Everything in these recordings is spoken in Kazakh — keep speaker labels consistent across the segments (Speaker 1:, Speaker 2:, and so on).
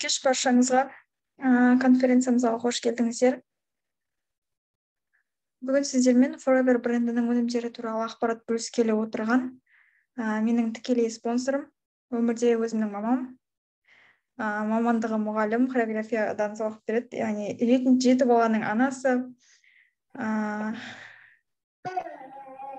Speaker 1: Кеш баршаңызға конференциямызға қош келдіңіздер. Бүгін сіздермен Forever брендінің өнімдері туралы ақпарат бөліскелі отырған менің тікелей спонсорым, өмірде өзімнің мамам. Мамандығы мұғалім, хореографиядан сабақ береді, яғни 7 баланың анасы.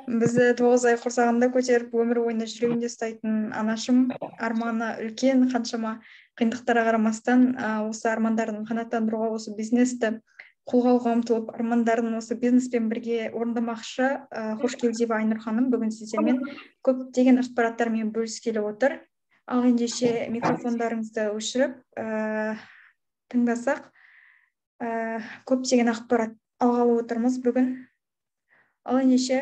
Speaker 1: Бізді 9 ай құрсағында көтеріп, өмір ойында жүрегінде ұстайтын анашым, арманы үлкен, қаншама қиындықтарға қарамастан осы армандарын қанаттандыруға, осы бизнесті қолға алуға ұмтылып, армандарын осы бизнеспен бірге орындамақшы қош келдіңіз Айнұр ханым. Бүгін сіздермен көптеген ақпараттармен бөліскелі отыр. Ал ендеше микрофондарыңызды өшіріп тыңдасақ, көптеген ақпарат алғалы отырмыз бүгін. Ал ендеше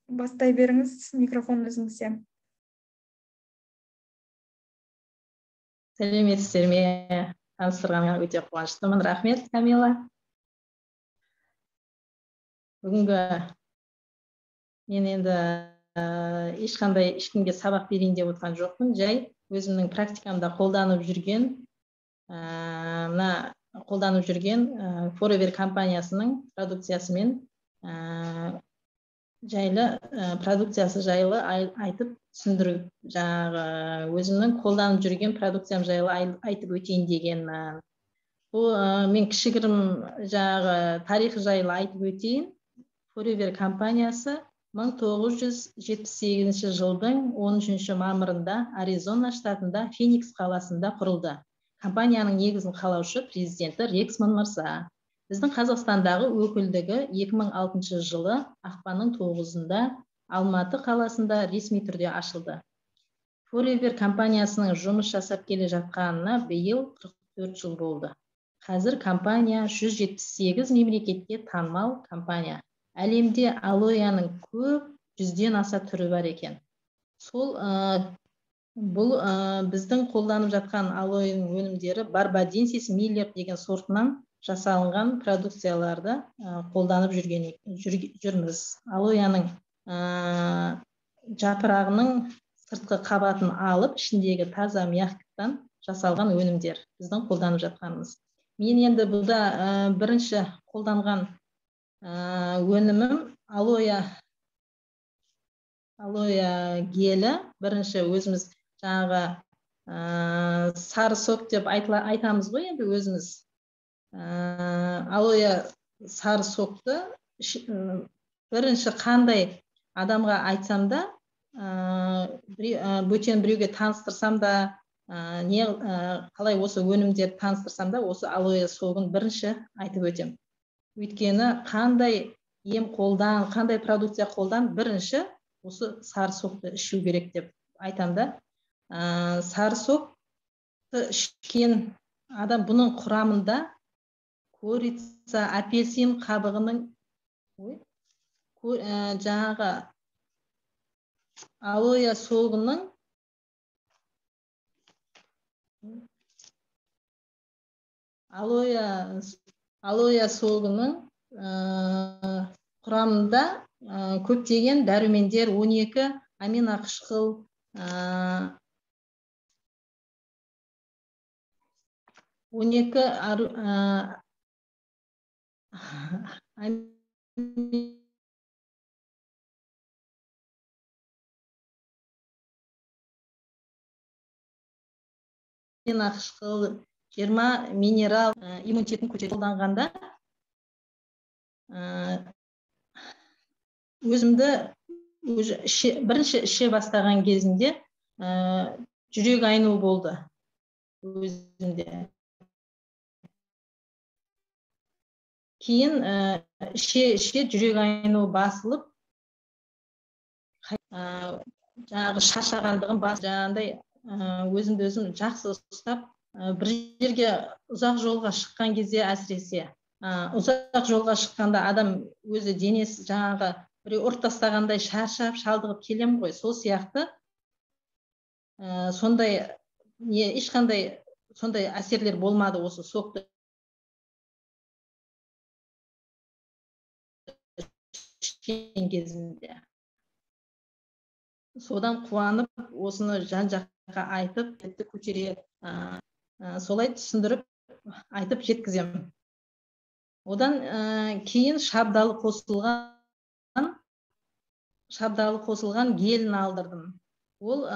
Speaker 1: бастай беріңіз, микрофон өзіңізде.
Speaker 2: Сәлеметсіздер ме? Таныстырғаныңа өте қуаныштымын. Рахмет, Камила. Бүгінгі мен енді ешкімге сабақ берейін деп отқан жоқпын. Жай өзімнің практикамда қолданып жүрген Forever компаниясының продукциясымен продукциясы жайлы айтып түсіндіріп, өзімнің қолданып жүрген продукциям жайлы айтып өтейін дегенмін. Бұл мен кішігірім тарихы жайлы айтып өтейін. Forever компаниясы 1978 жылдың 13 мамырында Аризона штатында Феникс қаласында құрылды. Компанияның негізін қалаушы президенті Рексман мырза. Біздің Қазақстандағы өкілдігі 2006 жылы ақпанның 9-ында Алматы қаласында ресми түрде ашылды. Forever компаниясының жұмыс жасап келе жатқанына биыл 44 жыл болды. Қазір компания 178 мемлекетке танымал компания. Әлемде алояның көп 100-ден аса түрі бар екен. Бұл біздің қолданып жатқан алояның өнімдері Barbadinsis Miller деген сортынан жасалынған продукцияларды қолданып жүрміз. Алояның жапырағының сыртқы қабатын алып, ішіндегі таза мияқтықтан жасалған өнімдер біздің қолданып жатқанымыз. Мен енді бұда бірінші қолданған өнімім алоя гелі. Бірінші өзіміз сары сок деп айтамыз ғой, енді өзіміз. Алоя сары сокты бірінші қандай адамға айтсам да, бөтен біреуге таныстырсам да, қалай осы өнімдерді таныстырсам да, осы алоя согын бірінші айтып өтем. Өйткені қандай қандай продукция қолдан, бірінші осы сары сокты ішу керек деп айтам да. Сары сокты ішкен адам бұның құрамында корица, апельсин қабығының алоя согының құрамында көптеген дәрумендер, 12 аминақышқыл, аминақышқыл, 20 минерал иммунитетін көтеріп қолданғанда өзімді бірінші іше бастаған кезінде жүрек айну болды өзімде. Кейін іше жүрек айну басылып, шаршағандығым өзімді өзім жақсы ұстап, бір жерге ұзақ жолға шыққан кезде, әсіресе ұзақ жолға шыққанда адам өзі денесі біреу ұрып тастағандай шаршап, шалдығып келем ғой. Сол сияқты ешқандай сондай әсерлер болмады осы сокты ішкен кезінде. Содан қуанып, осыны жан жаққа айтып, көтере солай түсіндіріп айтып жеткіземін. Одан кейін шабдалы қосылған гелін алдырдым. Ол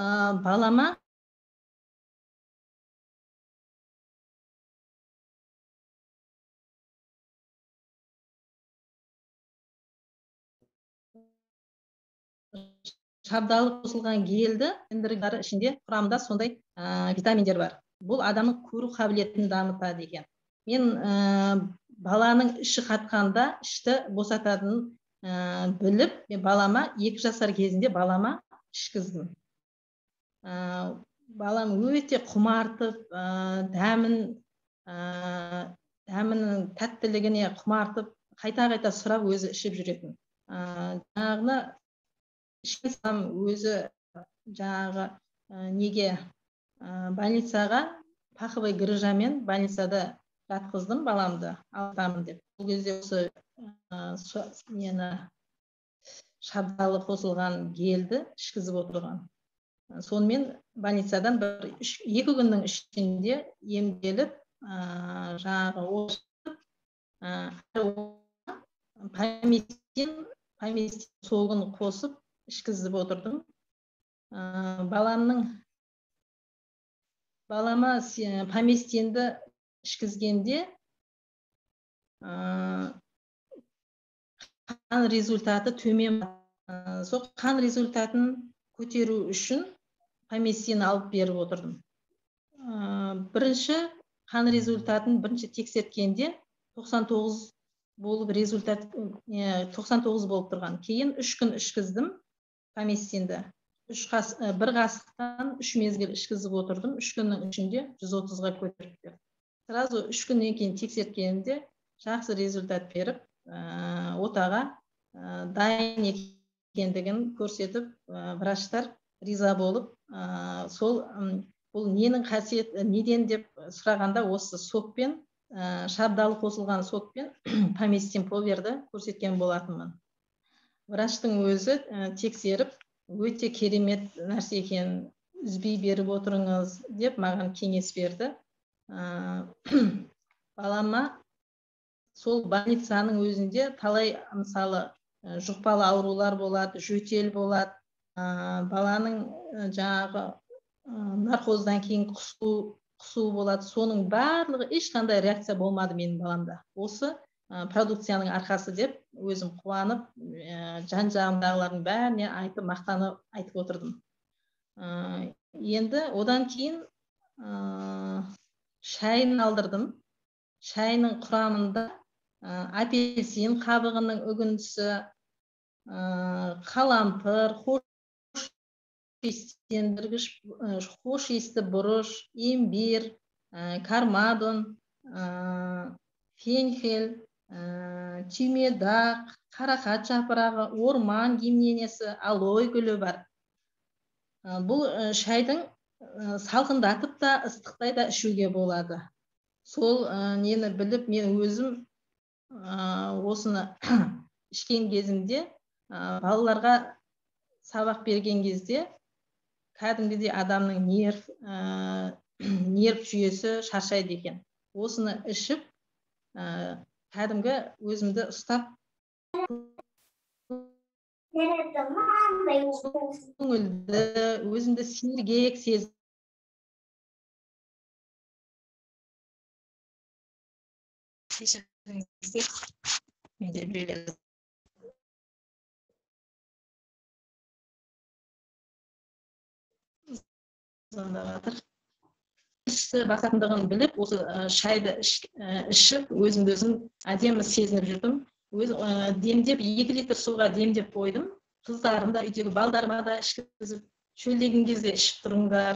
Speaker 2: балама шабдалы қосылған гелді ішінде құрамында сондай витаминдер бар. Бұл адамның көру қабілетін дамытады екен. Мен баланың іші қатқанда ішті босататынын біліп, мен балама 2 жасар кезінде балама ішкіздім. Балам өте құмартып, дәмінің тәттілігіне құмартып, қайта-қайта сұрап өзі ішіп жүретін. Жаңағыны ішсем өзі жаңағы неге больницаға паховый грыжамен больницада жатқыздым баламды, алатамын деп. Бұл кезде осы нені шабдалы қосылған гелді ішкізіп отырған. Сонымен больницадан 2 күннің ішінде емделіп, жаңағы поместин солғын қосып ішкізіп отырдым. Балама поместинді ішкізгенде қан результаты төмен. Сол қан результатын көтеру үшін поместин алып беріп отырдым. Бірінші қан результатын бірінші тексерткенде 99 болып тұрған. Кейін 3 күн ішкіздім поместинді. Бір қасықтан 3 мезгіл ішкізіп отырдым. 3 күннің ішінде 130-ға көтеріп. Сразу 3 күннен кейін тексерткенде жақсы результат беріп, отаға дайын екендігін көрсетіп, врачтар риза болып, бұл ненің қасиеті, неден деп сұрағанда осы сокпен, шабдалы қосылған сокпен поместин полверді көрсеткен болатынмын. Врачтың өзі тексеріп, өте керемет нәрсе екенін, үзбей беріп отырыңыз деп маған кеңес берді. Балама сол больницаның өзінде талай мысалы жұқпалы аурулар болады, жөтел болады, баланың жаңағы наркоздан кейін құсу болады. Соның барлығы ешқандай реакция болмады менің баламда. Осы продукцияның арқасы деп өзім қуанып, жан-жағымдағылардың бәріне айтып, мақтанып айтып отырдым. Енді одан кейін шайын алдырдым. Шайының құрамында апельсин қабығының үгіндісі, қалампыр, хош иісті бұрыш, имбир, кармадон, фенхель, түймедақ, қарақат жапырағы, орман гимненесі, алой гүлі бар. Бұл шайдың салқындатып та, ыстықтай да ішуге болады. Сол нені біліп, мен өзім осыны ішкен кезімде, балаларға сабақ берген кезде, кәдімгідей адамның нерв жүйесі шаршайды екен. Осыны ішіп, кәдімгі өзімді ұстап, көңілді, өзімді сергек сезіп, басатындығын біліп, осы шайды ішіп, өзімді өзім әдемі сезініп жүрдім. Демдеп, 2 литр суға демдеп қойдым. Қыздарым да, үйдегі балдарыма да ішкізіп, шөлдеген кезде ішіп тұрыңдар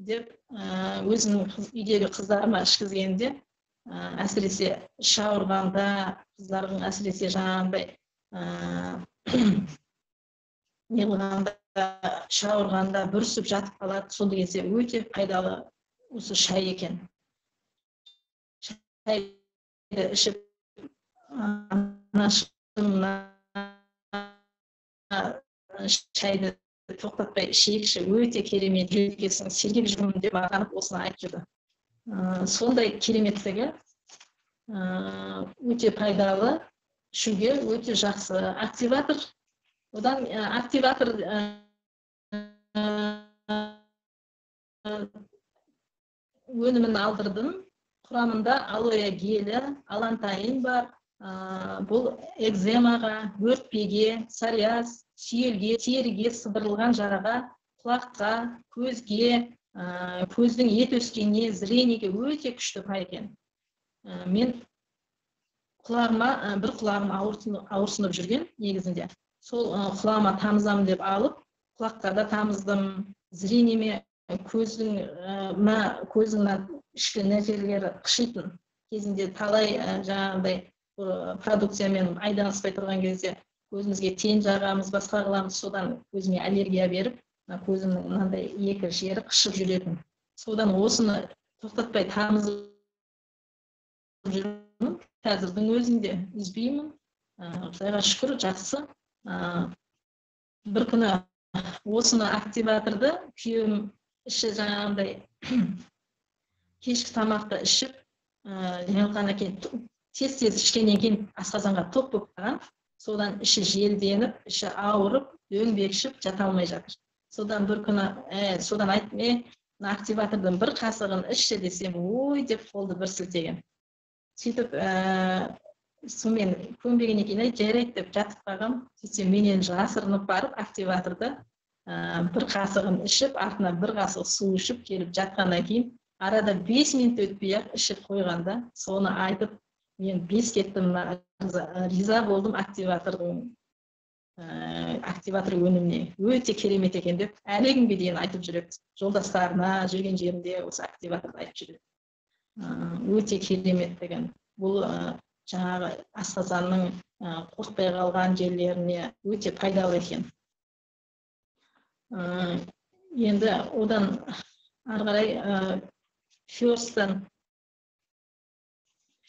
Speaker 2: деп, өзімнің үйдегі қыздарыма ішкізгенде, әсіресе іші ауырғанда, қыздардың әсіресе жаңағындай не қылғанда, іші ауырғанда бүрісіп жатып қалады. Сондай кезде өте пайдалы осы шай екен. Шайды ішіп, шайды тоқтатпай ішейікші, өте керемет, жүрекесің сергек жүрмін деп маған осыны айтып жүрді. Сондай кереметтігі өте пайдалы, ішуге өте жақсы активатор. Одан активатор өнімін алдырдым. Құрамында алоэ гелі, алантаин бар. Бұл экземаға, бөртпеге, псориаз, сүйелге, теріге, сыбырылған жараға, құлаққа, көзге, көздің ет өскеніне, зрениеге өте күшті пай екен. Мен бір құлағым ауырсынып жүрген негізінде. Сол құлағыма тамызамын деп алып, құлақтарда тамыздым, зрениеме көзіңнен ішкі нәтижелері қышитын кезінде талай жаңағыдай продукциямен айданыспай тұрған кезде көзімізге тен жағамыз, басқа қыламыз, содан көзіме аллергия беріп, көзімнің мынандай екі жері қышып жүретін. Содан осыны тоқтатпай тамызып жүрмін. Қазірдің өзінде үзбеймін. Құдайға шүкір, жақсы. Бір күні осыны активаторды күйеуім іші жаңағындай кешкі тамақты ішіп, жиналғаннан кейін тез ішкеннен кейін асқазанға тоқ болып қалған. Содан іші желденіп, іші ауырып, дөңбекшіп жата алмай жатыр. Содан бір күні содан айттым, активатордың бір қасығын ішші десем, ой деп қолды бір сілтеген. Сөйтіп сонымен көнбегеннен кейін жарайды деп жатып қалғам. Сөйтсем менен жасырынып барып активаторды бір қасығын ішіп, артына бір қасық су ішіп келіп жатқаннан кейін арада 5 минут өтпей-ақ ішіп қойғанда, соны айтып, мен бес кеттім, риза болдым активатор өніміне. Өте керемет екен деп, әлі күнге дейін айтып жүреді. Жолдастарына жүрген жерінде осы активаторды айтып жүреді. Өте керемет деген. Бұл жаңағы асқазанның қорықпай қалған жерлеріне өте пайдалы екен. Енді одан ары қарай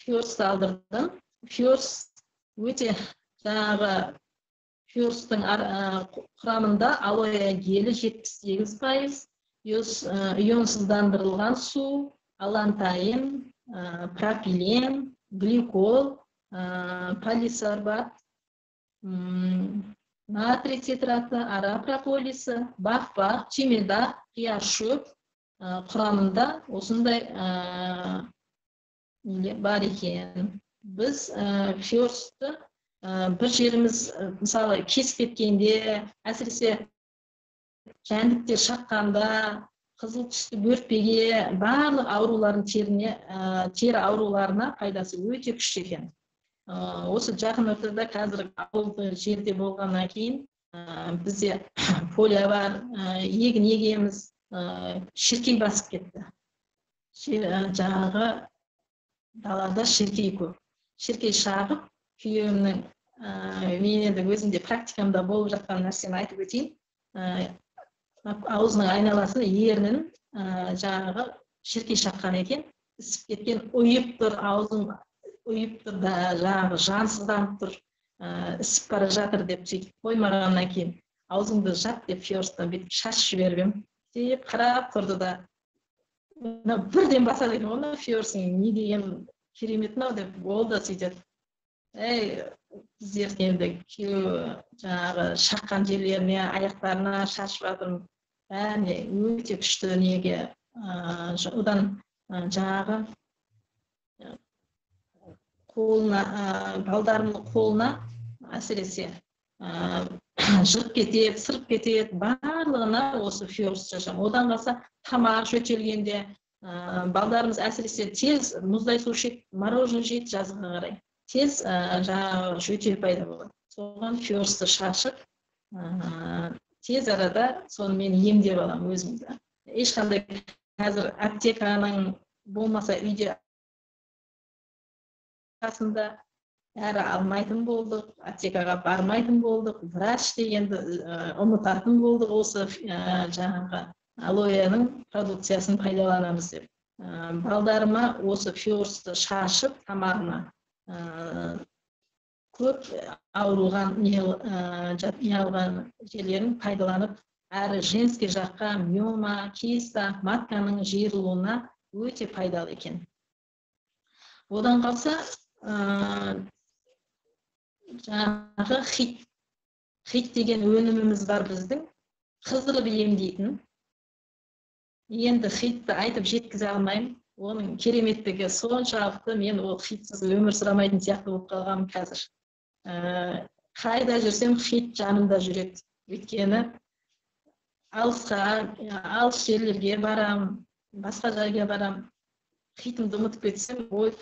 Speaker 2: Фьорсты алдырдым. Фьорс өте жаңағы Фьорстың құрамында алоэ гелі 78%, ионсыздандырылған су, алантаин, пропилен, гликол, полисорбат, натрий тетраты, ара прополисі, бақ-бақ, чемелдақ, қияшөп құрамында осындай бар екен. Біз фьорсты бір жеріміз мысалы кесіп кеткенде, әсіресе жәндіктер шаққанда, қызыл түсті бөртпеге, барлық аурулардың тері ауруларына пайдасы өте күшті екен. Осы жақын ортада қазір ауылды жерде болғаннан кейін бізде полия бар, егін егеміз, шіркей басып кетті. Жаңағы далада шіркей көп. Шіркей шағып, күйеуімнің мен енді өзімде практикамда болып жатқан нәрсені айтып өтейін. Аузының айналасын ернін жаңағы шіркей шаққан екен, ісіп кеткен, ұйып тұр, аузым ұйып тұр да, жаңағы жансызданып тұр, ісіп бара жатыр деп сөйтіп қоймағаннан кейін аузыңды жап деп фьорстан бүйтіп шашып жіберіп деп қарап тұрды да, бірден басады екен, оны фьорсың не деген керемет мынау деп болды сөйтеді. Біздер енді жаңағы шаққан жерлеріне, аяқтарына шашып жатырмын. Бәріне өте күшті неге. Одан жаңағы қолына, балдарымның қолына әсіресе жырып кетеді, сырып кетеді, барлығына осы фьорс шашам. Одан қалса тамақ жөтелгенде, балдарымыз әсіресе тез мұздай су ішеді, мороженое жейді жазға қарай. Тез жаңағы жөтел пайда болады. Соған фьорсты шашып, тез арада соны мен емдеп аламын өзімді. Ешқандай қазір аптеканың болмаса үйде қасында әрі алмайтын болдық, аптекаға бармайтын болдық, врач дегенді ұмытатын болдық, осы жаңағы алоэның продукциясын пайдаланамыз деп. Балдарыма осы фьорсты шашып тамағына көп ауырған жерлерін пайдаланып, әрі женский жаққа, миома, киста, матканың жиырылуына өте пайдалы екен. Одан қалса жаңағы хит деген өніміміз бар біздің, қыздырып емдейтін. Енді хитті айтып жеткізе алмаймын. Оның кереметтігі соншалықты, мен ол хитсіз өмір сүремейтін сияқты болып қалғанмын қазір. Қайда жүрсем хит жанымда жүреді. Өйткені алыс жерлерге барам, басқа жерге барам. Хитімді ұмытып кетсем, ой,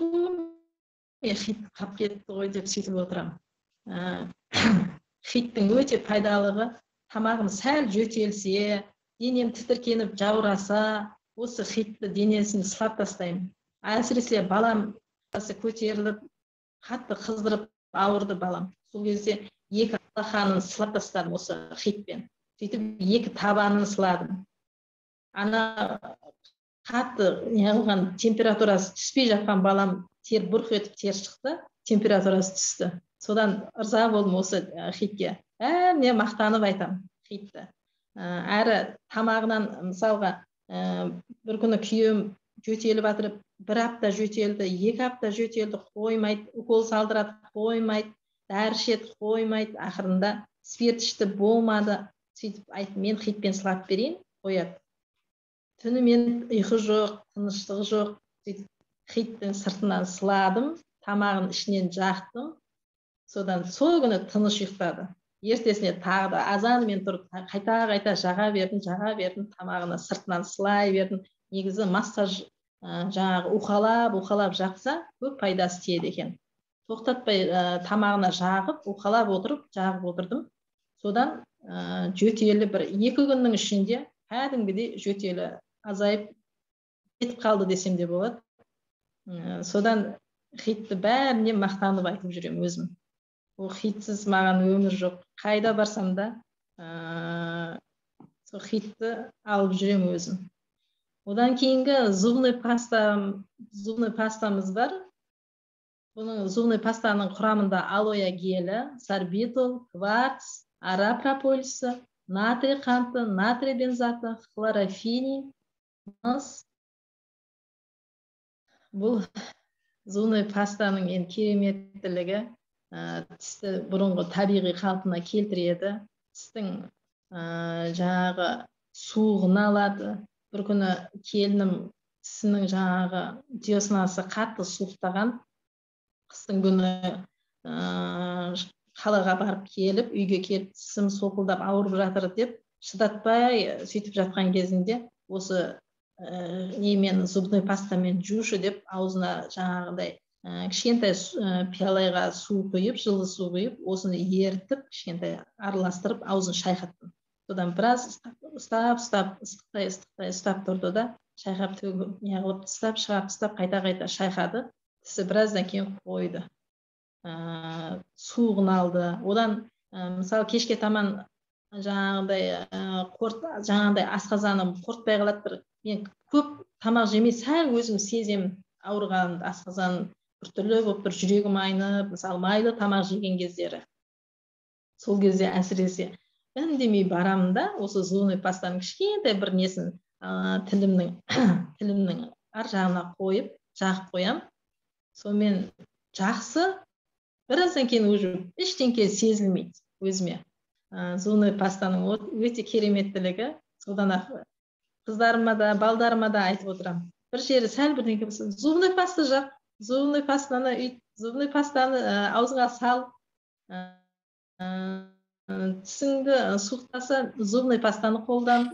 Speaker 2: мен хит қалып кетті ғой деп сөйтіп отырамын. Хиттің өте пайдалығы, тамағым сәл жөтелсе, денем тітіркеніп жаураса, осы хитті денесін сылап тастаймын. Әсіресе балам көтеріліп, қатты қыздырып ауырды балам. Сол кезде 2 алақанын сылап тастадым осы хитпен. Сөйтіп 2 табанын сыладым. Ана қатты неғылған температурасы түспей жатқан балам тер бұрқ етіп тер шықты, температурасы түсті. Содан ырза болдым осы хитке. Бәріне мақтанып айтам хитті. Әрі тамағынан, мысалға, бір күні күйеуім жөтеліп атырып, 1 апта жөтелді, 2 апта жөтелді, қоймайды, укол салдырады, қоймайды, дәрі ішеді, қоймайды. Ақырында спирт ішті, болмады. Сөйтіп айтып, мен хитпен сылап берейін, қояды. Түнімен ұйқы жоқ, тыныштығы жоқ. Сөйтіп хиттің сыртынан сыладым, тамағын ішінен жақтым. Содан сол күні тыныш ұйықтады. Ертесіне тағы да азанымен тұрып, қайта жаға бердім, тамағына сыртынан сылай бердім. Негізі массаж жаңағы уқалап жақса, көп пайдасы тиеді екен. Тоқтатпай тамағына жағып, уқалап отырып, жағып отырдым. Содан жөтелі 1-2 күннің ішінде кәдімгідей жөтелі азайып кетіп қалды десем де болады. Содан хитті бәріне мақтанып айтып жүремін өзім. Ол хитсіз маған өмір жоқ. Қайда барсам да сол хитті алып жүремін өзім. Одан кейінгі зубный пастамыз бар. Бұның зубный пастаның құрамында алоэ гелі, сорбитол, кварц, ара прополисі, натрий қанты, натрий бензаты, хлорофений, мыс. Бұл зубный пастаның ең кереметтілігі, тісті бұрынғы табиғи қалпына келтіреді. Тістің жаңағы суығын алады. Бір күні келінім тісінің жаңағы диоснасы қатты суықтаған. Қыстың күні қалаға барып келіп, үйге келіп тісім соқылдап ауырып жатыр деп, шыдатпай сөйтіп жатқан кезінде осы немен зубной пастамен жушы деп аузына жаңағыдай кішкентай пиалайға су құйып, жылы су құйып, осыны ертіп, кішкентай араластырып, аузын шайқаттым. Содан біраз ыстықтай тұрды да, шайқап төгіп, неғылып тастап, шығап тастап, қайта шайқады. Тісі біраздан кейін қойды. Суығын алды. Одан мысалы кешке таман жаңағыдай асқазаным қортпай қалады. Мен көп тамақ жемей, сәл өзім сеземін ауырғанымды, асқазаным біртүрлі болып тұр, жүрегім айнып, мысалы майлы тамақ жеген кездері. Сол кезде әсіресе үндемей барамын да, осы зубный пастаның кішкентай бір несін тілімнің ар жағына қойып, жағып қоям. Сонымен жақсы, біраздан кейін уже ештеңке сезілмейді өзіме. Зубный пастаның өте кереметтілігі, содан қыздарыма да, балдарыма да айтып отырамын. Бір жері сәл бірдеңке болса, зубный паста жақ, зубный пастаны үйт, зубный пастаны аузыңа сал, тісіңді суықтаса, зубный пастаны қолдан.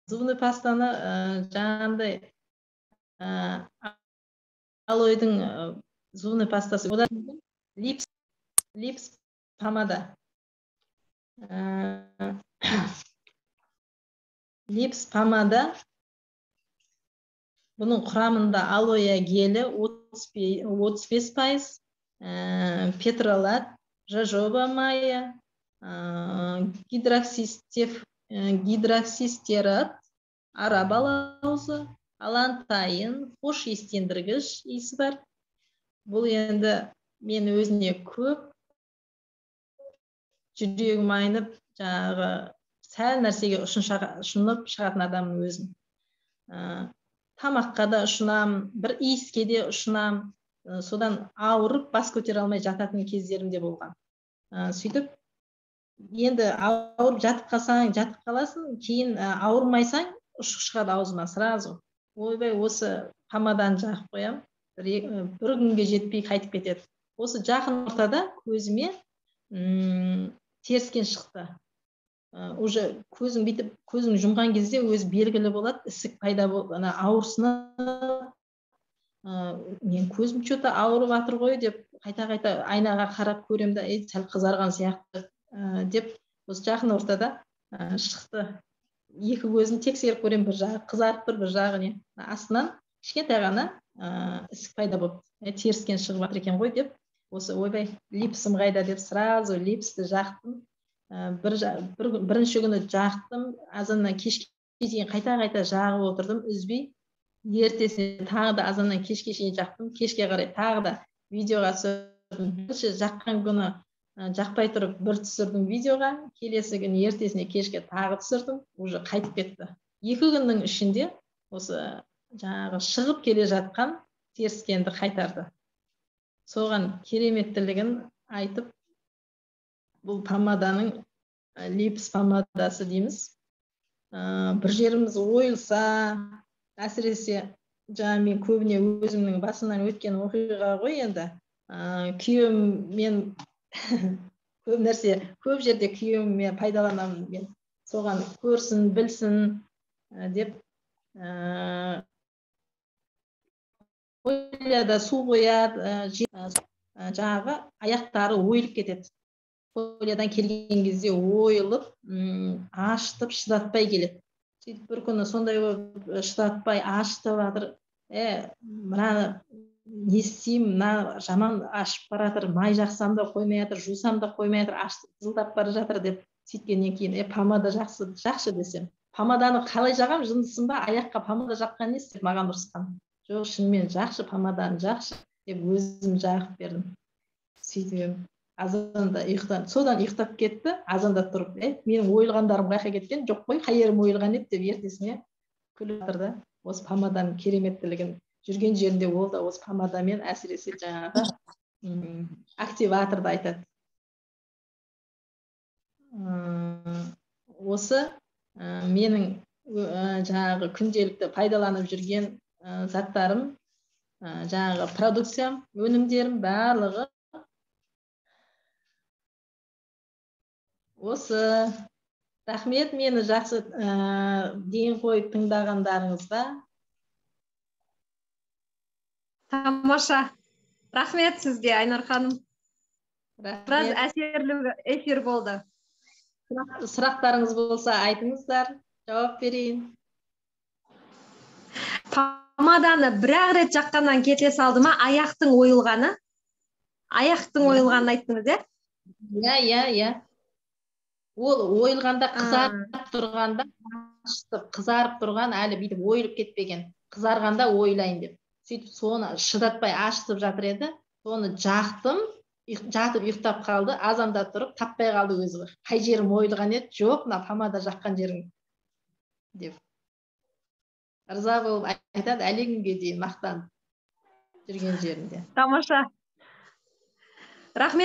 Speaker 2: Зубный пастаны жаңағындай алоэдің зубный пастасы. Одан липс помада. Липс помада. Бұның құрамында алоэ гелі 35%, петролат, жожоба майы, гидроксистерат, ара балауызы, алантайын, хош иістендіргіш иісі бар. Бұл енді мен өзіне көп жүрегім айнып, жаңағы сәл нәрсеге ұшынып шығатын адамның өзін. Тамаққа да ұшынам, бір иіске де ұшынам, содан ауырып бас көтере алмай жататын кездерім де болған. Сөйтіп енді ауырып жатып қаласың, кейін ауырмайсаң ұшық шығады аузыма сразу. Ойбай, осы помаданы жағып қоямын, бір күнге жетпей қайтып кетеді. Осы жақын ортада көзіме теріскен шықты. Уже көзің бүйтіп, көзің жұмған кезде өзі белгілі болады, ісік пайда болып, ауырсынып, мен көзім что-то ауырып жатыр ғой деп қайта айнаға қарап көремін да, сәл қызарған сияқты деп, осы жақын ортада шықты. Екі көзін тексеріп көремін, бір жағы қызарып тұр, бір жағы не, астынан кішкентай ғана ісік пайда болып, теріскен шығып жатыр екен ғой деп, осы ойбай, липсім қайда деп сразу липсті жақтым. Бірінші күні жақтым, азаннан кешке дейін қайта жағып отырдым, үзбей. Ертесіне тағы да азаннан кешке дейін жақтым, кешке қарай тағы да видеоға түсірдім. Бірінші жаққан күні жақпай тұрып бір түсірдім видеоға, келесі күні ертесіне кешке тағы түсірдім, уже қайтып кетті. 2 күннің ішінде осы жаңағы шығып келе жатқан теріскенді қайтарды. Соған кереметтілігін айтып, бұл помаданың липс помадасы дейміз. Бір жеріміз ойылса, әсіресе жаңа мен көбіне өзімнің басымнан өткен оқиға ғой енді. Күйеуім мен көп жерде күйеуіме пайдаланамын мен. Соған көрсін, білсін деп фолияда су қояды, жаңағы аяқтары ойылып кетеді. Фолиядан келген кезде ойылып, ашытып, шыдатпай келеді. Сөйтіп бір күні сондай шыдатпай ашытып жатыр. Мынаны не істеймін, мына жаман ашып бара жатыр, май жақсам да қоймай жатыр, жусам да қоймай жатыр, ашытып қызылдап бара жатыр деп сөйткеннен кейін, помада жақсы десем. Помаданы қалай жағам, жындысың ба, аяққа помада жаққан не істеп маған ұрысқан. Жоқ, шынымен жақсы, помаданы жақсы деп өзім жағып бердім. Сөйтіп азанда содан ұйықтап кетті, азанда тұрып, менің ойылғандарым қайда кеткен, жоқ қой, қай жерім ойылған еді деп ертесіне күліп жатыр да. Осы помаданың кереметтілігін жүрген жерінде ол да осы помадамен әсіресе жаңағы активаторды айтады. Осы менің жаңағы күнделікті пайдаланып жүрген заттарым, жаңағы продукциям, өнімдерім барлығы осы. Рахмет, мені жақсы ден қойып тыңдағандарыңызға.
Speaker 3: Тамаша. Рахмет сізге, Айнұр ханым. Біраз әсерлі эфир болды.
Speaker 2: Сұрақтарыңыз болса айтыңыздар, жауап берейін.
Speaker 3: Помаданы бір-ақ рет жаққаннан кете салды ма, аяқтың ойылғаны? Аяқтың ойылғанын айттыңыз,
Speaker 2: Иә. Ол ойылғанда, қызарып тұрғанда, қызарып тұрған, әлі бүйтіп ойылып кетпеген. Қызарғанда ойлайын деп. Сөйтіп соны шыдатпай ашытып жатыр еді. Соны жақтым, жатып ұйықтап қалды, азанда тұрып таппай қалды өзі. Қай жерім ойылған еді? Жоқ, мына помада жаққан жерің деп. Ырза болып айтады, әлі күнге дейін мақтанып жүрген жерінде.
Speaker 3: Тамаша. Рахмет.